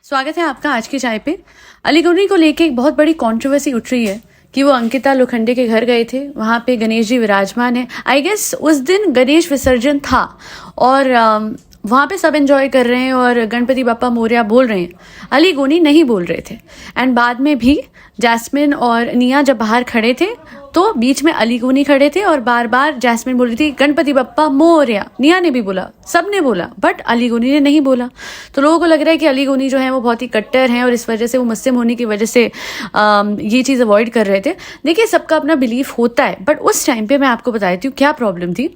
स्वागत है आपका आज की चाय पे। अली गौनी को लेके एक बहुत बड़ी कंट्रोवर्सी उठ रही है कि वो अंकिता लोखंडे के घर गए थे, वहाँ पे गणेश जी विराजमान है। आई गेस उस दिन गणेश विसर्जन था और वहाँ पे सब एंजॉय कर रहे हैं और गणपति बप्पा मोरया बोल रहे हैं, अली गौनी नहीं बोल रहे थे। एंड बाद में भी जैस्मिन और निया जब बाहर खड़े थे तो बीच में अली गौनी खड़े थे और बार बार जैस्मिन बोल रही थी गणपति बप्पा मोरया। निया ने भी बोला, सब ने बोला, बट अली गौनी ने नहीं बोला। तो लोगों को लग रहा है कि अली गौनी जो है वो बहुत ही कट्टर हैं और इस वजह से वो मुस्लिम होने की वजह से ये चीज़ अवॉइड कर रहे थे। देखिए, सबका अपना बिलीफ होता है, बट उस टाइम पे मैं आपको बता देती हूँ क्या प्रॉब्लम थी।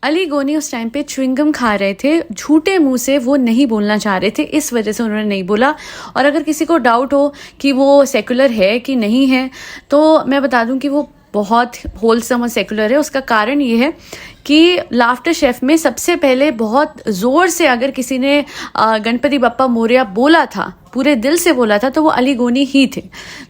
अली गौनी उस टाइम पे च्युइंगम खा रहे थे, झूठे मुंह से वो नहीं बोलना चाह रहे थे, इस वजह से उन्होंने नहीं बोला। और अगर किसी को डाउट हो कि वो सेकुलर है कि नहीं है, तो मैं बता दूं कि वो बहुत होलसम और सेकुलर है। उसका कारण ये है कि लाफ्टर शेफ में सबसे पहले बहुत ज़ोर से अगर किसी ने गणपति बप्पा मोरया बोला था, पूरे दिल से बोला था, तो वो अली गौनी ही थे।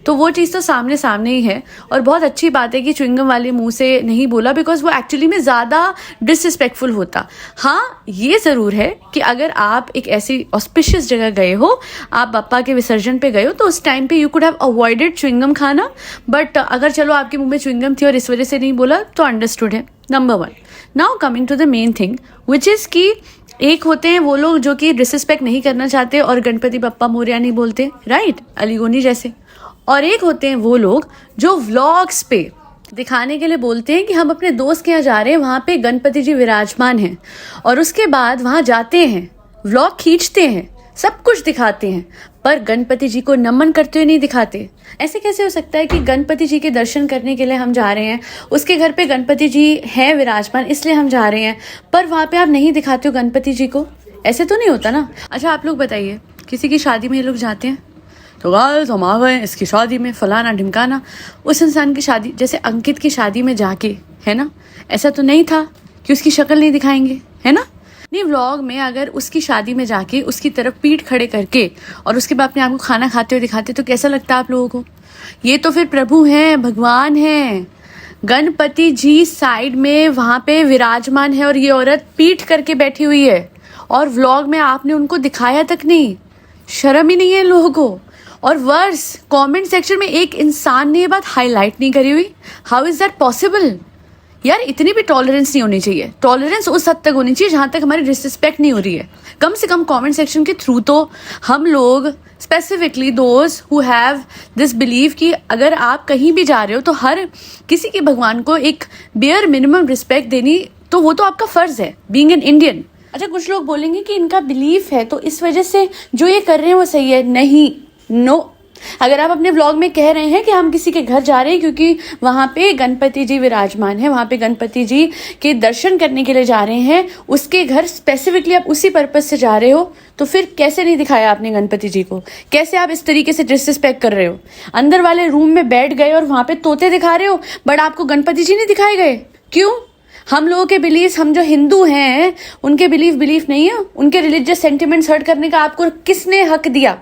तो वो चीज़ तो सामने सामने ही है और बहुत अच्छी बात है कि च्युइंगम वाले मुंह से नहीं बोला, बिकॉज वो एक्चुअली में ज़्यादा डिसरिस्पेक्टफुल होता। हाँ, ये ज़रूर है कि अगर आप एक ऐसी ऑस्पिशियस जगह गए हो, आप बप्पा के विसर्जन पे गए हो, तो उस टाइम पे you could have avoided chewing gum खाना। बट अगर चलो आपके मुंह में च्युइंगम थी और इस वजह से नहीं बोला, तो अंडरस्टूड है, number 1। Now coming to the main thing which is कि एक होते हैं वो लोग जो कि डिसरिस्पेक्ट नहीं करना चाहते और गणपति बप्पा मोरया नहीं बोलते, राइट, अली गौनी जैसे। और एक होते हैं वो लोग जो व्लॉग्स पे दिखाने के लिए बोलते हैं कि हम अपने दोस्त के यहाँ जा रहे हैं, वहाँ पे गणपति जी विराजमान हैं, और उसके बाद वहाँ जाते हैं, व्लॉग खींचते हैं, सब कुछ दिखाते हैं, पर गणपति जी को नमन करते हुए नहीं दिखाते। ऐसे कैसे हो सकता है कि गणपति जी के दर्शन करने के लिए हम जा रहे हैं, उसके घर पे गणपति जी हैं विराजमान इसलिए हम जा रहे हैं, पर वहाँ पे आप नहीं दिखाते हो गणपति जी को? ऐसे तो नहीं होता ना। अच्छा, आप लोग बताइए, किसी की शादी में ये लोग जाते हैं तो गाइस हम आ गए इसकी शादी में, फलाना ढिमकाना। उस इंसान की शादी, जैसे अंकित की शादी में जाके, है ना, ऐसा तो नहीं था कि उसकी शक्ल नहीं दिखाएंगे, है ना। नहीं, व्लॉग में अगर उसकी शादी में जाके उसकी तरफ पीठ खड़े करके और उसके बाद अपने आप को खाना खाते हुए दिखाते तो कैसा लगता है आप लोगों को? ये तो फिर प्रभु हैं, भगवान हैं। गणपति जी साइड में वहां पे विराजमान है और ये औरत पीठ करके बैठी हुई है और व्लॉग में आपने उनको दिखाया तक नहीं। शर्म ही नहीं है लोगों को। और वर्स, कमेंट सेक्शन में एक इंसान ने ये बात हाईलाइट नहीं करी हुई। How is that possible? यार, इतनी भी टॉलरेंस नहीं होनी चाहिए। टॉलरेंस उस हद तक होनी चाहिए जहां तक हमारी डिसरिस्पेक्ट नहीं हो रही है। कम से कम कमेंट सेक्शन के थ्रू तो हम लोग, specifically those who have this believe कि अगर आप कहीं भी जा रहे हो तो हर किसी के भगवान को एक बेयर मिनिमम रिस्पेक्ट देनी, तो वो तो आपका फर्ज है, बीइंग एन इंडियन। अच्छा, कुछ लोग बोलेंगे कि इनका बिलीफ है तो इस वजह से जो ये कर रहे हैं वो सही है। नहीं, नो। अगर आप अपने व्लॉग में कह रहे हैं कि हम किसी के घर जा रहे हैं क्योंकि वहां पे गणपति जी विराजमान है, वहां पे गणपति जी के दर्शन करने के लिए जा रहे हैं, उसके घर स्पेसिफिकली आप उसी पर्पज से जा रहे हो, तो फिर कैसे नहीं दिखाया आपने गणपति जी को? कैसे आप इस तरीके से डिसरिस्पेक्ट कर रहे हो? अंदर वाले रूम में बैठ गए और वहां पे तोते दिखा रहे हो, बट आपको गणपति जी नहीं दिखाए गए। क्यों? हम लोगों के बिलीफ, हम जो हिंदू हैं उनके बिलीफ नहीं है, उनके रिलीजियस सेंटिमेंट्स हर्ट करने का आपको किसने हक दिया?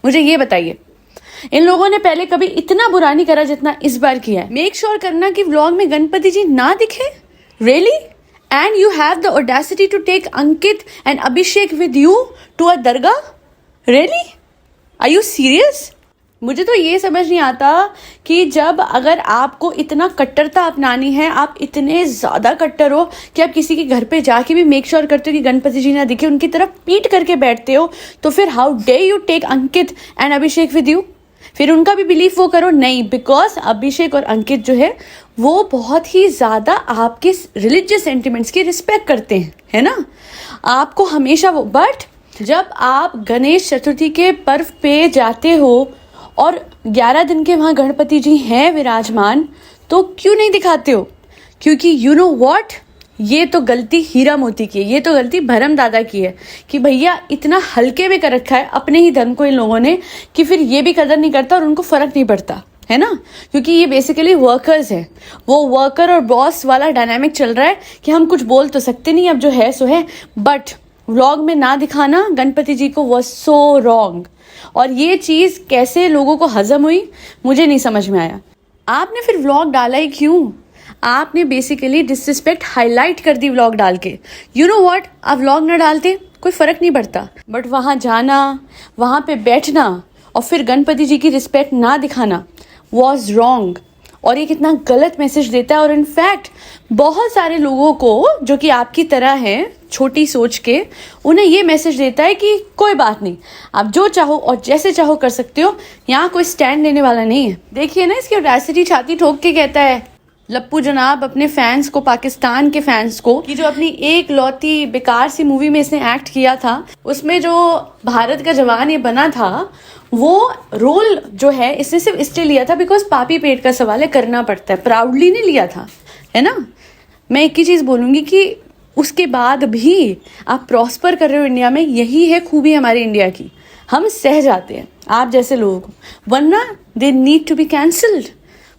मुझे ये बताइए। इन लोगों ने पहले कभी इतना बुरा नहीं करा जितना इस बार किया है। मेक श्योर करना कि व्लॉग में गणपति जी ना दिखे। Really? And you have the audacity to take Ankit and Abhishek with you to a dargah? Really? Are you serious? मुझे तो ये समझ नहीं आता कि जब अगर आपको इतना कट्टरता अपनानी है, आप इतने ज्यादा कट्टर हो कि आप किसी के घर पे जाके भी मेक श्योर करते हो कि गणपति जी ना दिखे, उनकी तरफ पीठ करके बैठते हो, तो फिर how dare you take Ankit and Abhishek with you? फिर उनका भी बिलीफ वो करो? नहीं, बिकॉज अभिषेक और अंकित जो है वो बहुत ही ज्यादा आपके रिलीजियस सेंटिमेंट्स की रिस्पेक्ट करते हैं, है ना। आपको हमेशा वो, बट जब आप गणेश चतुर्थी के पर्व पे जाते हो और 11 दिन के वहां गणपति जी हैं विराजमान, तो क्यों नहीं दिखाते हो? क्योंकि यू नो व्हाट, ये तो गलती हीरा मोती की है, ये तो गलती भरम दादा की है कि भैया इतना हल्के में कर रखा है अपने ही धर्म को इन लोगों ने कि फिर ये भी कदर नहीं करता और उनको फर्क नहीं पड़ता, है ना। क्योंकि ये बेसिकली वर्कर्स है, वो वर्कर और बॉस वाला डायनामिक चल रहा है कि हम कुछ बोल तो सकते नहीं, अब जो है सो है। बट व्लॉग में ना दिखाना गणपति जी को वाज सो रॉन्ग। और ये चीज कैसे लोगों को हजम हुई मुझे नहीं समझ में आया। आपने फिर व्लॉग डाला ही क्यों? आपने बेसिकली डिसरिस्पेक्ट हाईलाइट कर दी व्लॉग डाल के। यू नो व्हाट, आप व्लॉग ना डालते कोई फर्क नहीं पड़ता, बट वहाँ जाना, वहाँ पे बैठना और फिर गणपति जी की रिस्पेक्ट ना दिखाना वॉज रॉन्ग। और ये कितना गलत मैसेज देता है। और इनफैक्ट बहुत सारे लोगों को जो कि आपकी तरह हैं, छोटी सोच के, उन्हें ये मैसेज देता है कि कोई बात नहीं, आप जो चाहो और जैसे चाहो कर सकते हो, यहाँ कोई स्टैंड लेने वाला नहीं है। देखिए ना, इसकी ऑडेसिटी, छाती ठोक के कहता है लप्पू जनाब अपने फैंस को, पाकिस्तान के फैंस को, कि जो अपनी एक लौती बेकार सी मूवी में इसने एक्ट किया था, उसमें जो भारत का जवान ये बना था, वो रोल जो है इसने सिर्फ इसलिए लिया था बिकॉज पापी पेट का सवाल है, करना पड़ता है, प्राउडली नहीं लिया था, है ना। मैं एक ही चीज़ बोलूँगी कि उसके बाद भी आप प्रॉस्पर कर रहे हो इंडिया में, यही है खूबी हमारे इंडिया की। हम सह जाते हैं आप जैसे लोगों को, वरना they need to be cancelled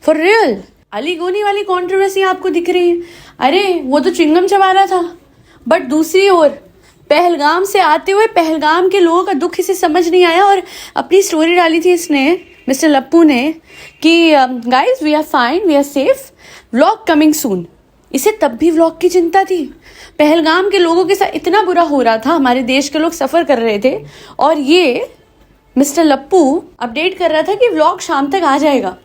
for real. Ali Goni वाली कंट्रोवर्सी आपको दिख रही है, अरे वो तो चिंगम चबा रहा था, बट दूसरी ओर पहलगाम से आते हुए पहलगाम के लोगों का दुख इसे समझ नहीं आया और अपनी स्टोरी डाली थी इसने, मिस्टर लप्पू ने, कि guys we are fine, we are safe, vlog coming soon. इसे तब भी व्लॉग की चिंता थी। पहलगाम के लोगों के साथ इतना बुरा हो रहा था, हमारे देश के लोग सफ़र कर रहे थे, और ये मिस्टर लप्पू अपडेट कर रहा था कि व्लॉग शाम तक आ जाएगा।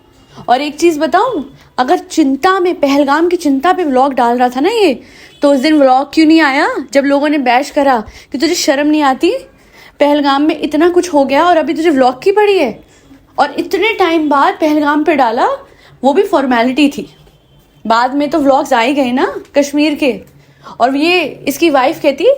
और एक चीज़ बताऊं, अगर चिंता में, पहलगाम की चिंता पे व्लॉग डाल रहा था ना ये, तो उस दिन व्लॉग क्यों नहीं आया जब लोगों ने बैश करा कि तुझे शर्म नहीं आती, पहलगाम में इतना कुछ हो गया और अभी तुझे व्लॉग की पड़ी है। और इतने टाइम बाद पहलगाम पे डाला, वो भी फॉर्मेलिटी थी, बाद में तो व्लॉग्स आ ही गए ना कश्मीर के। और ये इसकी वाइफ कहती,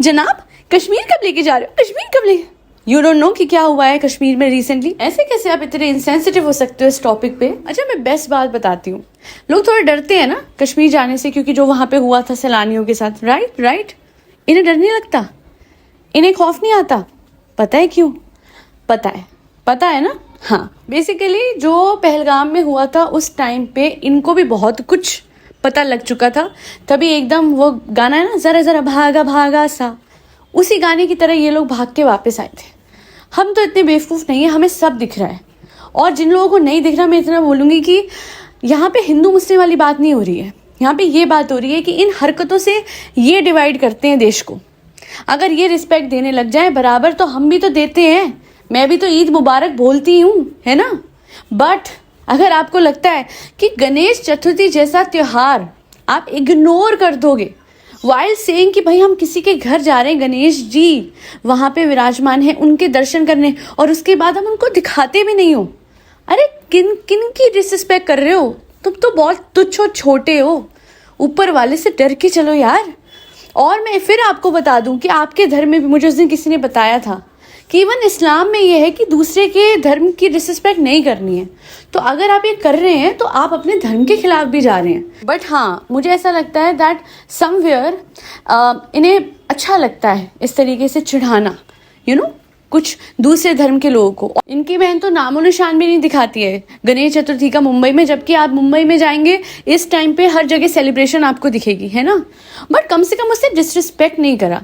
जनाब कश्मीर कब लेके जा रहे हो, कश्मीर कब ले, यू डोंट नो कि क्या हुआ है कश्मीर में रिसेंटली। ऐसे कैसे आप इतने इंसेंसिटिव हो सकते हो इस टॉपिक पे। अच्छा, मैं बेस्ट बात बताती हूँ, लोग थोड़े डरते हैं ना कश्मीर जाने से, क्योंकि जो वहाँ पे हुआ था सैलानियों के साथ, राइट। इन्हें डर नहीं लगता, इन्हें खौफ नहीं आता। पता है क्यों? पता है ना। हाँ, बेसिकली जो पहलगाम में हुआ था उस टाइम पे इनको भी बहुत कुछ पता लग चुका था। तभी एकदम वो गाना है ना, जरा जरा भागा भागा सा, उसी गाने की तरह ये लोग भाग के वापस आए थे। हम तो इतने बेवकूफ़ नहीं है, हमें सब दिख रहा है। और जिन लोगों को नहीं दिख रहा, मैं इतना बोलूँगी कि यहाँ पे हिंदू मुस्लिम वाली बात नहीं हो रही है, यहाँ पे ये बात हो रही है कि इन हरकतों से ये डिवाइड करते हैं देश को। अगर ये रिस्पेक्ट देने लग जाए बराबर, तो हम भी तो देते हैं, मैं भी तो ईद मुबारक बोलती हूँ, है ना। बट अगर आपको लगता है कि गणेश चतुर्थी जैसा त्योहार आप इग्नोर कर दोगे वाइल सेइंग कि भाई हम किसी के घर जा रहे हैं, गणेश जी वहाँ पे विराजमान हैं, उनके दर्शन करने, और उसके बाद हम उनको दिखाते भी नहीं हो, अरे किन की डिसरिस्पेक्ट कर रहे हो तुम? तो बहुत तुच्छ और छोटे हो, ऊपर वाले से डर के चलो यार। और मैं फिर आपको बता दूं कि आपके धर्म में भी, मुझे उस दिन किसी ने बताया था कि इवन इस्लाम में ये है कि दूसरे के धर्म की डिसरिस्पेक्ट नहीं करनी है। तो अगर आप ये कर रहे हैं तो आप अपने धर्म के खिलाफ भी जा रहे हैं। बट हाँ, मुझे ऐसा लगता है दैट समवेयर इन्हें अच्छा लगता है इस तरीके से चिढ़ाना, यू नो, कुछ दूसरे धर्म के लोगों को। इनकी बहन तो नामो निशान भी नहीं दिखाती है गणेश चतुर्थी का मुंबई में, जबकि आप मुंबई में जाएंगे इस टाइम पे हर जगह सेलिब्रेशन आपको दिखेगी, है ना। बट कम से कम उससे डिसरिस्पेक्ट नहीं करा,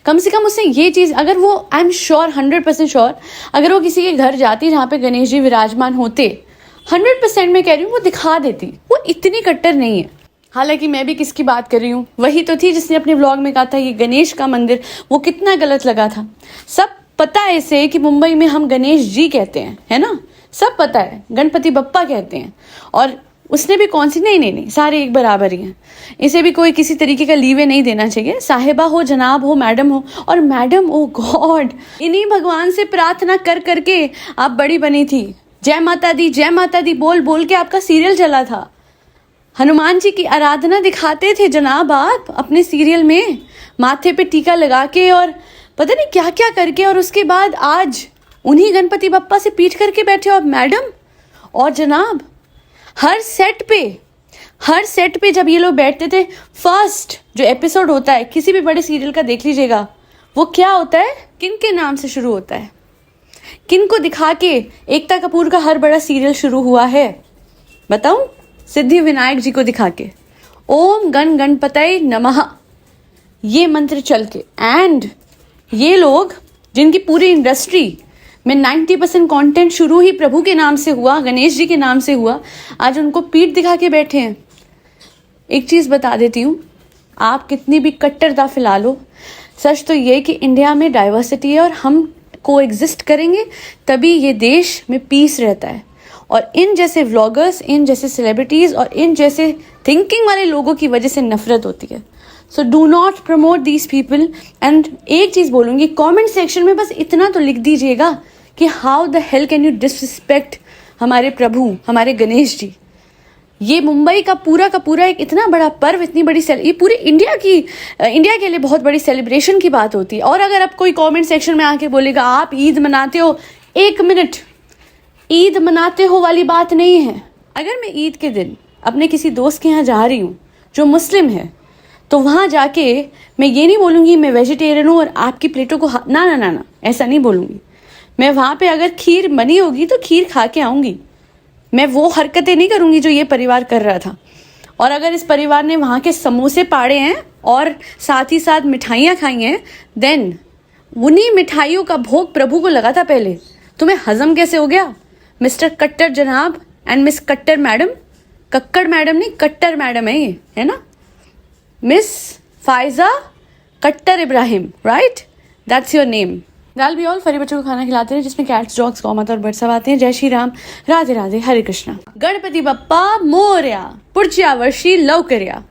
कम से कम उससे ये चीज़, अगर वो, आई एम श्योर, 100% श्योर, अगर वो किसी के घर जाती जहाँ पे गणेश जी विराजमान होते, 100% मैं कह रही हूँ वो दिखा देती। वो इतनी कट्टर नहीं है। हालांकि मैं भी किसकी बात कर रही हूँ, वही तो थी जिसने अपने व्लॉग में कहा था ये गणेश का मंदिर, वो कितना गलत लगा था। सब पता है इसे कि मुंबई में हम गणेश जी कहते हैं, है ना, सब पता है, गणपति बप्पा कहते हैं। और उसने भी कौन सी, नहीं, सारे एक बराबर ही हैं। इसे भी कोई किसी तरीके का लीवे नहीं देना चाहिए, साहिबा हो, जनाब हो, मैडम हो। और मैडम, ओ गॉड, इन्हीं भगवान से प्रार्थना कर करके आप बड़ी बनी थी। जय माता दी बोल बोल के आपका सीरियल चला था। हनुमान जी की आराधना दिखाते थे जनाब आप अपने सीरियल में, माथे पे टीका लगा के और पता नहीं क्या क्या करके। और उसके बाद आज उन्हीं गणपति बप्पा से पीट करके बैठे हो आप मैडम। और जनाब, हर सेट पे जब ये लोग बैठते थे, फर्स्ट जो एपिसोड होता है किसी भी बड़े सीरियल का देख लीजिएगा, वो क्या होता है, किन के नाम से शुरू होता है, किन को दिखा के एकता कपूर का हर बड़ा सीरियल शुरू हुआ है बताऊं? सिद्धि विनायक जी को दिखा के, ओम गण गणपतये नमः, ये मंत्र चल के। एंड ये लोग जिनकी पूरी इंडस्ट्री में 90% कंटेंट शुरू ही प्रभु के नाम से हुआ, गणेश जी के नाम से हुआ, आज उनको पीठ दिखा के बैठे हैं। एक चीज़ बता देती हूँ, आप कितनी भी कट्टरता फैला लो, सच तो ये कि इंडिया में डाइवर्सिटी है और हम को एग्जिस्ट करेंगे तभी ये देश में पीस रहता है। और इन जैसे व्लॉगर्स, इन जैसे सेलिब्रिटीज़ और इन जैसे थिंकिंग वाले लोगों की वजह से नफरत होती है। So do not promote these people. And एक चीज़ बोलूँगी, कमेंट सेक्शन में बस इतना तो लिख दीजिएगा कि how the hell can you disrespect हमारे प्रभु, हमारे गणेश जी। ये मुंबई का पूरा एक इतना बड़ा पर्व, इतनी बड़ी ये पूरी इंडिया के लिए बहुत बड़ी सेलिब्रेशन की बात होती है। और अगर आप कोई कमेंट सेक्शन में आके बोलेगा आप ईद मनाते हो, 1 मिनट, ईद मनाते हो वाली बात नहीं है। अगर मैं ईद के दिन अपने किसी दोस्त के यहाँ जा रही हूँ जो मुस्लिम है, तो वहाँ जाके मैं ये नहीं बोलूँगी मैं वेजिटेरियन हूँ और आपकी प्लेटों को ना, ऐसा नहीं बोलूँगी। मैं वहाँ पे अगर खीर बनी होगी तो खीर खा के आऊँगी। मैं वो हरकतें नहीं करूँगी जो ये परिवार कर रहा था। और अगर इस परिवार ने वहाँ के समोसे पाड़े हैं और साथ ही साथ मिठाइयाँ खाई हैं, देन उन्हीं मिठाइयों का भोग प्रभु को लगा था पहले। तुम्हें हजम कैसे हो गया मिस्टर कट्टर जनाब एंड मिस कट्टर मैडम? कक्कड़ मैडम नहीं, कट्टर मैडम है ये, है ना? Miss Faiza Kattar Ibrahim, right? That's your name. दाल भी ऑल फरी बच्चों को खाना खिलाते हैं जिसमें कैट्स, डॉग्स, गौ माता और बर्ड सब आते हैं। जय श्री राम, राधे राधे, हरे कृष्णा। गणपति बप्पा मोरया, पुढच्या वर्षी लवकर या।